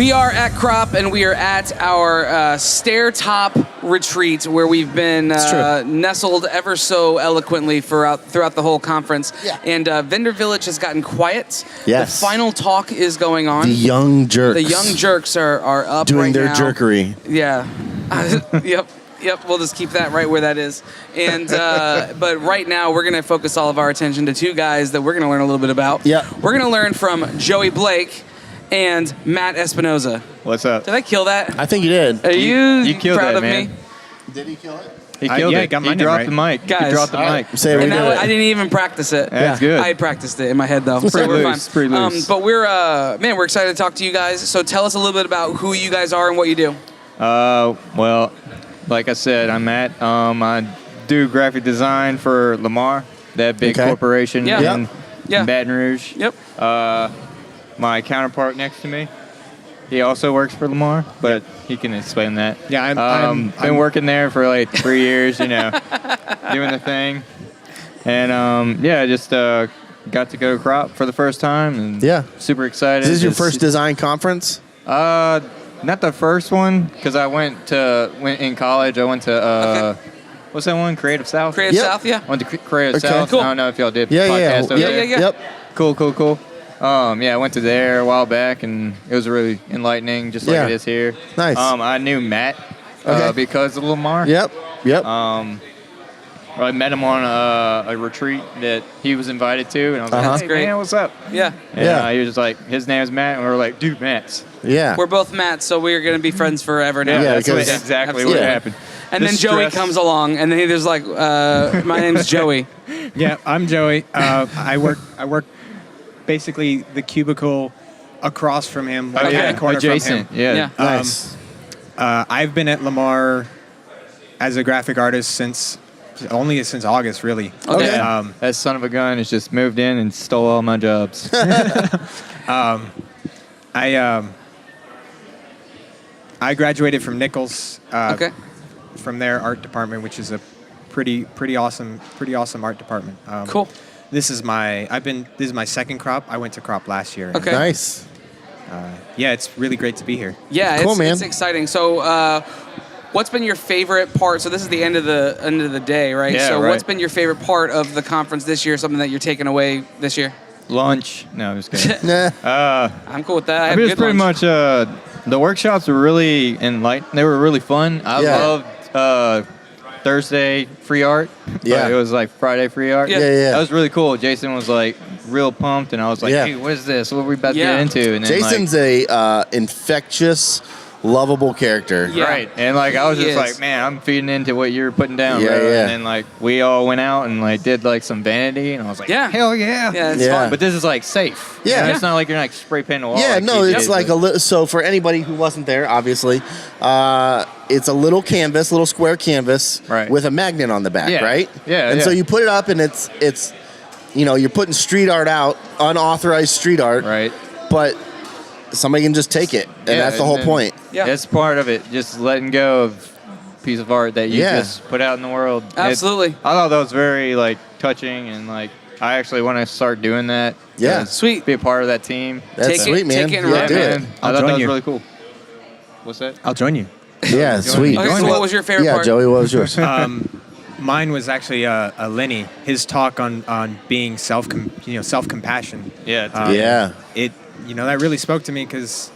We are at Crop, and we are at our stair top retreat where we've been nestled ever so eloquently throughout the whole conference. Yeah. And Vendor Village has gotten quiet. Yes. The final talk is going on. The young jerks. The young jerks are up doing right their now. jerkery. Yeah. Yep, we'll just keep that right where that is. And but right now, we're going to focus all of our attention to two guys that we're going to learn a little bit about. Yep. We're going to learn from Joey Blake and Matt Espinosa. What's up? Did I kill that? I think you did. Are you killed proud that, of man. me? Did he kill it? He killed it. got my He name dropped right. the mic. Guys, He dropped the mic. Say we And did that, it. I didn't even practice it. That's good. I practiced it in my head, though. So Pretty we're loose, fine. pretty loose. But we're excited to talk to you guys. So tell us a little bit about who you guys are and what you do. Well, like I said, I'm Matt. I do graphic design for Lamar, that big corporation in Baton Rouge. Yep. My counterpart next to me, he also works for Lamar, but he can explain that. Yeah, I'm been working there for like 3 years, doing the thing. And just got to go to Crop for the first time, and super excited. Is this your first design conference? Not the first one, because I went in college. I went to what's that one? Creative South. Creative South, yeah. Went to Creative South. Cool. I don't know if y'all did Yeah, podcast over there. Yeah. Yep. Cool. I went to there a while back, and it was really enlightening, just like it is here. Nice. I knew Matt because of Lamar. Yep. I met him on a retreat that he was invited to, and I was like, "Hey, great. man, what's up?" Yeah. And he was just like, "His name is Matt," and we were like, "Dude, Matt's." Yeah. We're both Matt, so we're going to be friends forever now. Yeah, that's because- exactly Absolutely. what happened. And then Joey comes along, and then he's like, my name's Joey. Yeah, I'm Joey. I work basically the cubicle across from him. Oh, one yeah, corner from adjacent. him. Yeah. Nice. I've been at Lamar as a graphic artist since August, really. Okay. Yeah. That son of a gun has just moved in and stole all my jobs. I graduated from Nichols. Okay. From their art department, which is a pretty awesome art department. Cool. This is my second Crop. I went to Crop last year. Okay. Nice. It's really great to be here. Yeah, Cool, man. It's exciting. So, what's been your favorite part? So this is the end of the day, right? Yeah, so right. what's been your favorite part of the conference this year? Something that you're taking away this year? Lunch. No, I'm just kidding. Nah. I'm cool with that. I I had mean, good it's pretty lunch. much the workshops were really enlightening. They were really fun. I loved Thursday free art. Yeah. But it was like Friday free art. Yeah. That was really cool. Jason was like real pumped, and I was like, Yeah. "Hey, what is this? What are we about to get into?" And then, Jason's a infectious, lovable character. Yeah. Right. And like I was He just is. like, man, I'm feeding into what you're putting down, Yeah, bro. yeah. And then like we all went out and like did like some vanity, and I was like, Yeah. hell yeah. Yeah, it's Yeah. fun. But this is like safe. Yeah. You know, it's not like you're like spray painting a wall. Yeah, like no, you it's did, like but- a little. So for anybody who wasn't there, obviously, it's a little canvas, little square canvas, Right. with a magnet on the back, Yeah. right? Yeah, And yeah. so you put it up, and it's you're putting street art out, unauthorized street art, right. but somebody can just take it, and that's the whole then point. Yeah. That's part of it. Just letting go of a piece of art that you Yeah. just put out in the world. Absolutely. I thought that was very like touching, and like I actually want to start doing that. Yeah. Sweet. Be a part of that team. That's Take it- sweet, man. take it and Yeah, run do with it. it. I I'll thought join that was you. really cool. What's that? I'll join you. Yeah, sweet. Okay, so what was your favorite Yeah, part? Joey, what was yours? Mine was actually a Lenny. His talk on being self-compassion. Yeah. Yeah. It that really spoke to me because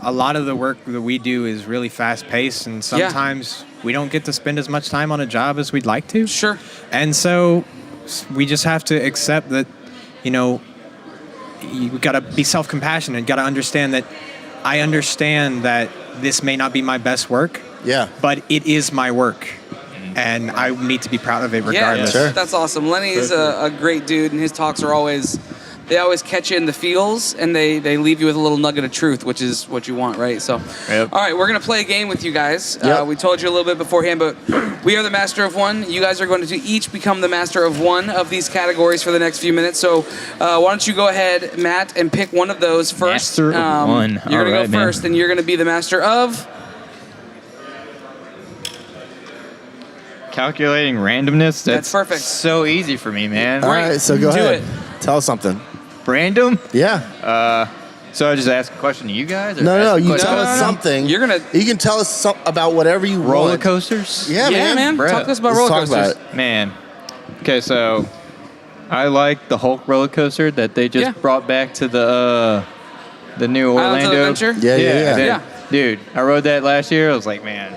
a lot of the work that we do is really fast-paced, and sometimes we don't get to spend as much time on a job as we'd like to. Sure. And so we just have to accept that, you got to be self-compassionate. You got to understand that I understand that this may not be my best work, Yeah. but it is my work, and I need to be proud of it regardless. Yeah, Sure. that's awesome. Lenny's a great dude, and his talks are always catch you in the feels, and they leave you with a little nugget of truth, which is what you want, right? So, Yep. all right, we're going to play a game with you guys. Yep. We told you a little bit beforehand, but we are the master of one. You guys are going to each become the master of one of these categories for the next few minutes. So why don't you go ahead, Matt, and pick one of those first. Master of one. You're going to All go right, man. first, and you're going to be the master of... Calculating randomness. That's perfect. So easy for me, man. All right, so go Do ahead. it. Tell us something. Random? Yeah. So I just ask a question to you guys? Or No, ask a you question- tell us something. You're gonna- You can tell us about whatever you Roller want. coasters? Yeah, Yeah, man. Bro, Talk to us about Let's roller talk coasters. about it. Man. Okay, so I like the Hulk roller coaster that they just Yeah. brought back to the new Islands of Orlando. Adventure? Yeah. that- Yeah. Dude, I rode that last year. I was like, man,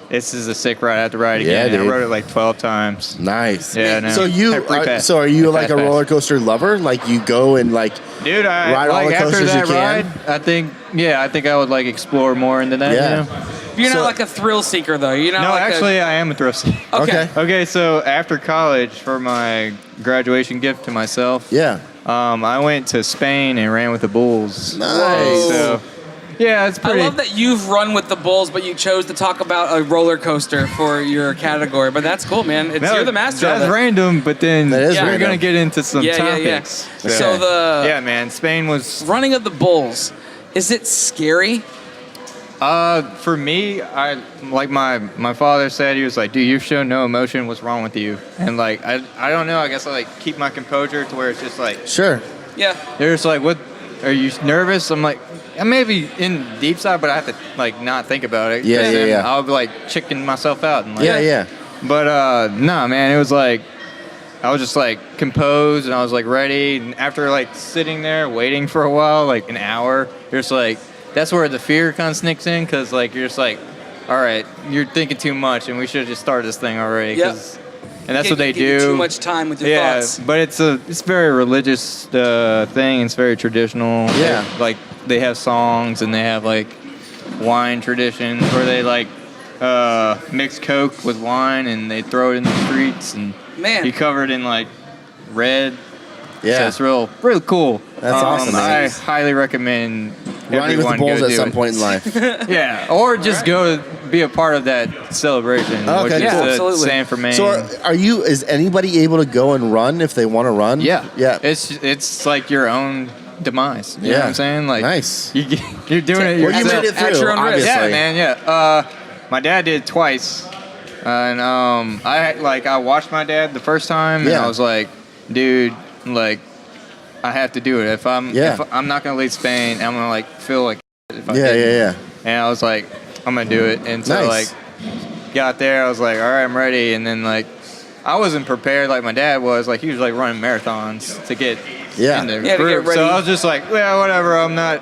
this is a sick ride. I have to ride it Yeah, again. And dude. I rode it like 12 times. Nice. Yeah, I know. So Had free pass. are you like a Fast pass. roller coaster lover? Like you go and like Dude, I ride all like the after coasters that you can? ride, I think I would like explore more into that. Yeah. You know? You're So- not like a thrill seeker, though. You're not No, like actually, I am a thrill seeker. Okay. Okay, so after college, for my graduation gift to myself, Yeah. I went to Spain and ran with the bulls. Nice. So, yeah, it's I pretty. love that you've run with the bulls, but you chose to talk about a roller coaster for your category. But that's cool, man. You're the master of That's it. random, but then That is we're random. gonna get into some Yeah. topics. So the Yeah, man, Spain was. running of the bulls, is it scary? For me, I like my father said, he was like, dude, you've shown no emotion. What's wrong with you? And like I don't know. I guess I like keep my composure to where it's just like Sure. Yeah. they're just like, what? Are you nervous? I'm like, I may be in deep side, but I have to like not think about it. 'cause Yeah, then yeah. I'll be like chicken myself out and like, Yeah. But nah, man, it was like I was just like composed and I was like ready. And after like sitting there waiting for a while, like an hour, you're just like, that's where the fear kind of sneaks in because like you're just like, all right, you're thinking too much and we should have just started this thing already. Yep. And that's Can't what they give you do. Too much time with your Yeah, thoughts. but it's very religious thing. It's very traditional. Yeah. Like they have songs and they have like wine traditions where they like mix Coke with wine and they throw it in the streets and Man. you cover it in like red. Yeah. So it's real cool. That's awesome, man. I highly recommend Running with the everyone bulls go at do some it. point in life. Yeah, or just go be a part of that celebration. Okay, which is cool. the Absolutely. San Fermin. So is anybody able to go and run if they want to run? Yeah, Yeah. It's like your own demise. You know what I'm saying? Like, Nice. You're doing it Well, you yourself. made it At through, your own risk. obviously. Yeah, man. Yeah. My dad did it twice, and I watched my dad the first time, and Yeah. I was like, dude, like, I have to do it. If I'm not gonna leave Spain, I'm gonna like feel like if I didn't. Yeah. And I was like, I'm gonna do it. And so Nice. like, got there, I was like, all right, I'm ready. And then like, I wasn't prepared like my dad was. Like he was like running marathons to get Yeah. in the Yeah, to group. get So ready. I was just like, yeah, whatever. I'm not,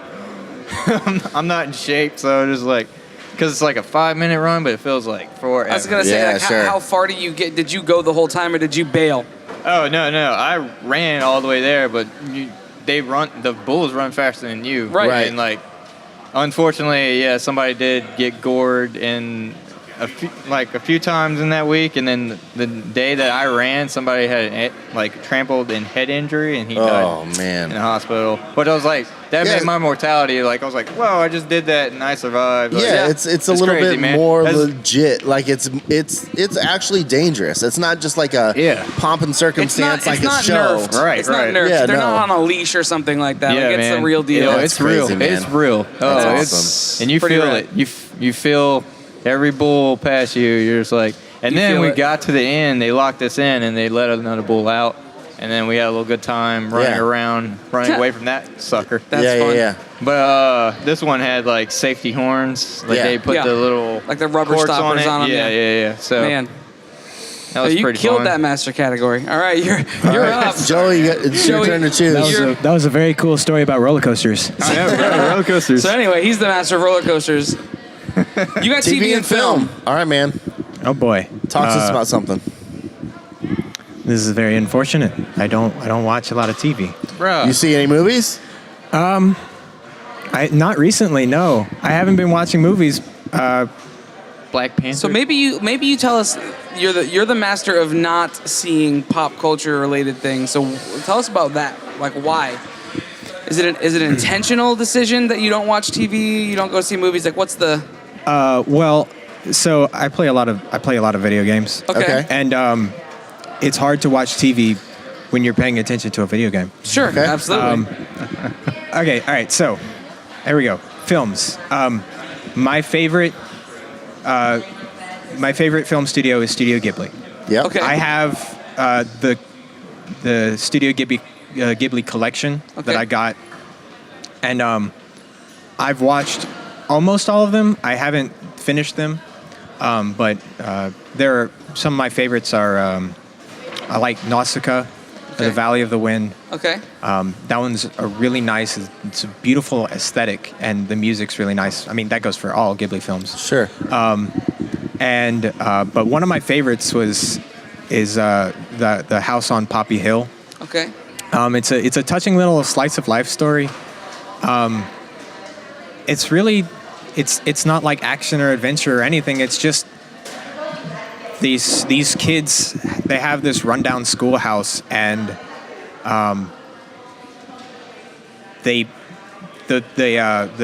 I'm not in shape. So I was just like, because it's like a 5-minute run, but it feels like forever. I was gonna say, Yeah, like, sure. how far do you get? Did you go the whole time, or did you bail? Oh no, I ran all the way there, but the bulls run faster than you. Right. And like, unfortunately, yeah, somebody did get gored in a few times in that week, and then the day that I ran, somebody had like trampled in head injury, and he died Oh man. in the hospital. But I was like, that Yeah. made my mortality. Like I was like, whoa, I just did that and I survived. Like, Yeah, it's a little crazy, bit man. more That's- legit. Like it's actually dangerous. It's not just like a pomp and circumstance like it's a not show. nerfed. Right, It's not right. nerfed. Yeah, They're no. not on a leash or something like that. Yeah, like, it's man. the real deal. Yeah, That's it's real. crazy, man. It's real. That's It's awesome. and you Pretty feel rad. it. You feel every bull pass you. You're just like. And You then feel we it. got to the end. They locked us in and they let another bull out. And then we had a little good time running Yeah. around, running away from that sucker. That's yeah, fun. yeah. But this one had like safety horns. Like Yeah. they put Yeah. the little Like the rubber cords stoppers it. on 'em, Yeah, yeah. yeah. So Man, that was you pretty killed fun. that master category. All right, you're All right, up. Joey, it's your Joey, turn to choose. That was a very cool story about roller coasters. I know, bro, roller coasters. So anyway, he's the master of roller coasters. You got TV and film. All right, man. Oh boy, Talk to us about something. this is very unfortunate. I don't watch a lot of TV. Bro. You see any movies? Not recently. No, I haven't been watching movies. Black Panther. So maybe you tell us you're the master of not seeing pop culture related things. So tell us about that. Like why? Is it an intentional decision that you don't watch TV? You don't go see movies? Like what's the? Well, so I play a lot of video games. Okay. And it's hard to watch TV when you're paying attention to a video game. Sure. Okay. Absolutely. Okay, all right. So there we go. Films. My favorite film studio is Studio Ghibli. Yep. Okay. I have the Studio Ghibli collection Okay. that I got And I've watched almost all of them. I haven't finished them, but there are some of my favorites are I like Nausicaa, The Valley of the Wind. Okay. That one's a really nice. It's a beautiful aesthetic, and the music's really nice. I mean, that goes for all Ghibli films. Sure. But one of my favorites is the House on Poppy Hill. Okay. It's a touching little slice of life story. It's really it's not like action or adventure or anything. It's just these kids. They have this rundown schoolhouse, and the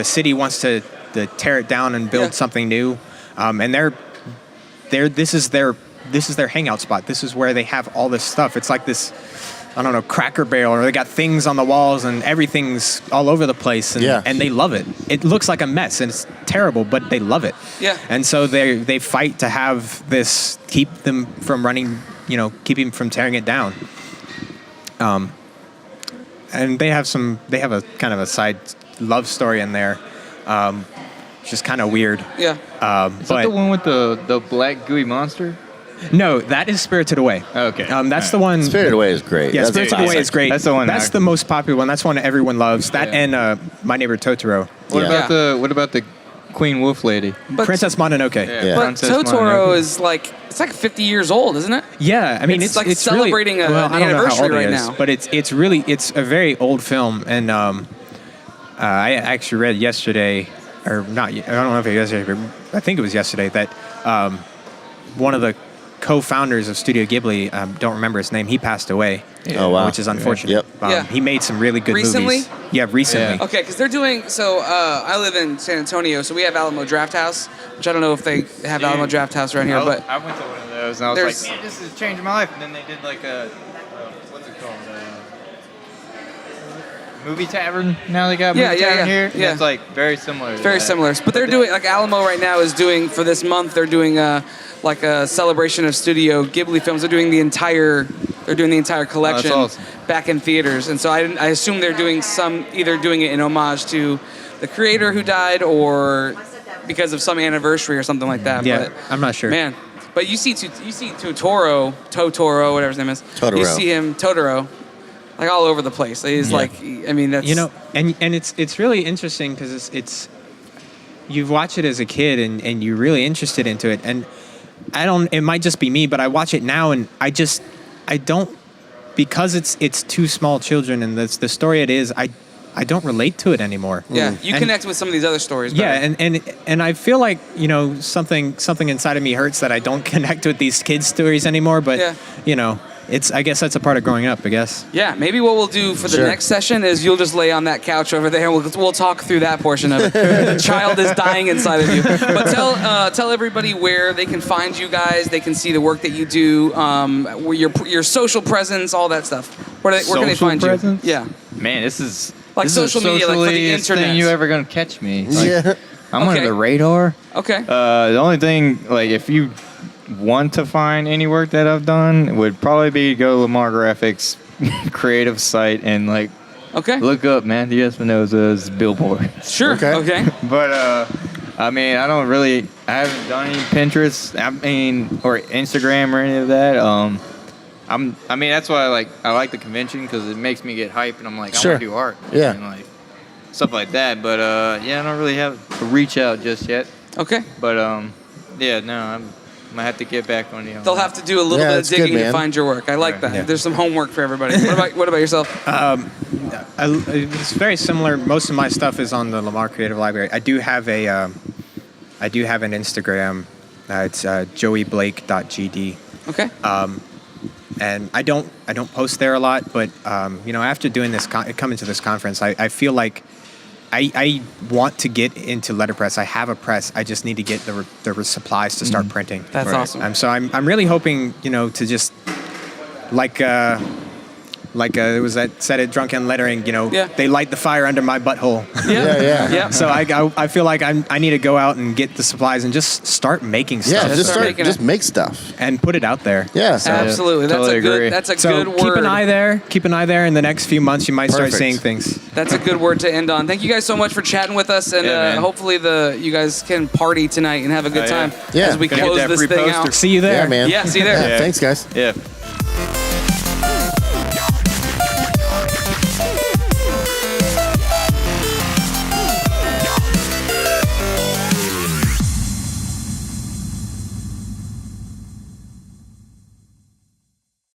city wants to tear it down and build something new. And this is their hangout spot. This is where they have all this stuff. It's like this, I don't know, Cracker Barrel, or they got things on the walls and everything's all over the place, and they love it. It looks like a mess and it's terrible, but they love it. Yeah. And so they fight to have this, keep them from running, keep them from tearing it down. And they have a kind of a side love story in there. Which is kind of weird. Yeah. Is that the one with the black gooey monster? No, that is Spirited Away. Okay. That's the one. Spirited Away is great. Yeah, That's Spirited classic. Away is great. That's the one. That's the most popular one. That's one everyone loves. That and My Neighbor Totoro. What about the Queen Wolf lady? But, Princess Mononoke. Yeah. but Princess Totoro Mononoke. is like 50 years old, isn't it? Yeah, I mean It's it's like celebrating really, an I don't know how anniversary old it right is, now. but it's a very old film, and I actually read yesterday, or not, I don't know if it was yesterday, but I think it was yesterday, that one of the co-founders of Studio Ghibli, don't remember his name, he passed away. Oh, wow. Which is unfortunate. Yep. He made some really good Recently? movies. Yeah, recently. Yeah. Okay, because they're doing, I live in San Antonio, so we have Alamo Draft House, which I don't know if they have Alamo Draft House around here, but I went to one of those and I was there's- like, man, this is changing my life. And then they did like a what's it called? Movie tavern. Now they got movie tavern here. And yeah. It's like very similar. very similar. But they're doing, like Alamo right now is doing, for this month, they're doing like a celebration of Studio Ghibli films. They're doing the entire collection awesome. back in theaters. And so I assume they're doing either doing it in homage to the creator who died, or because of some anniversary or something like that. Yeah, but, I'm not sure. Man, but you see Totoro, whatever his name is. Totoro. You see him, Totoro, like all over the place. He's like, I mean, that's... and it's really interesting because it's you watch it as a kid and you're really interested into it, and it might just be me, but I watch it now and I don't, because it's two small children and the story it is, I don't relate to it anymore. Yeah, you connect with some of these other stories. Yeah, and I feel like, something inside of me hurts that I don't connect with these kids' stories anymore, but I guess that's a part of growing up, I guess. Yeah, maybe what we'll do for the Sure. next session is you'll just lay on that couch over there. We'll talk through that portion of it. The child is dying inside of you. But tell everybody where they can find you guys. They can see the work that you do, your social presence, all that stuff. Where can they Social find presence? you? Yeah. Man, this is Like this social is the media, like for the socialiest internet. thing you ever gonna catch me. Like, Yeah. I'm Okay. under the radar. Okay. The only thing, like, if you want to find any work that I've done, would probably be go to Lamar Graphics creative site and like Okay. look up Matthew Espinosa's billboard. Sure. Okay. Okay. But I mean, I haven't done any Pinterest, or Instagram or any of that. I mean, that's why I like the convention, because it makes me get hype, and I'm like, Sure. I want to do art. Yeah. And like stuff like that. But yeah, I don't really have a reach out just yet. Okay. But yeah, no, I'm gonna have to get back on you. They'll have to do a little Yeah, bit of it's good, digging to man. find your work. I like that. Yeah. There's some homework for everybody. What about yourself? It's very similar. Most of my stuff is on the Lamar Creative Library. I do have an Instagram. It's joeyblake.gd. Okay. And I don't post there a lot, but after doing this, coming to this conference, I feel like I want to get into letterpress. I have a press. I just need to get the supplies to start printing. That's awesome. So I'm really hoping to just like Like it was that said at Drunken Lettering, Yeah. they light the fire under my butthole. Yeah. So I feel like I need to go out and get the supplies and just start making stuff. Yeah, making just it. make stuff. and put it out there. Yeah. Absolutely. That's totally a good. agree. That's a So good word. keep an eye there. Keep an eye there. In the next few months, you might start Perfect. seeing things. That's a good word to end on. Thank you guys so much for chatting with us, and Yeah, man. hopefully you guys can party tonight and have a good Oh, yeah. time Yeah. as we Gonna get close that this free thing poster. out. See you there. Yeah, man. Yeah, see you there. Yeah, thanks, guys. Yeah.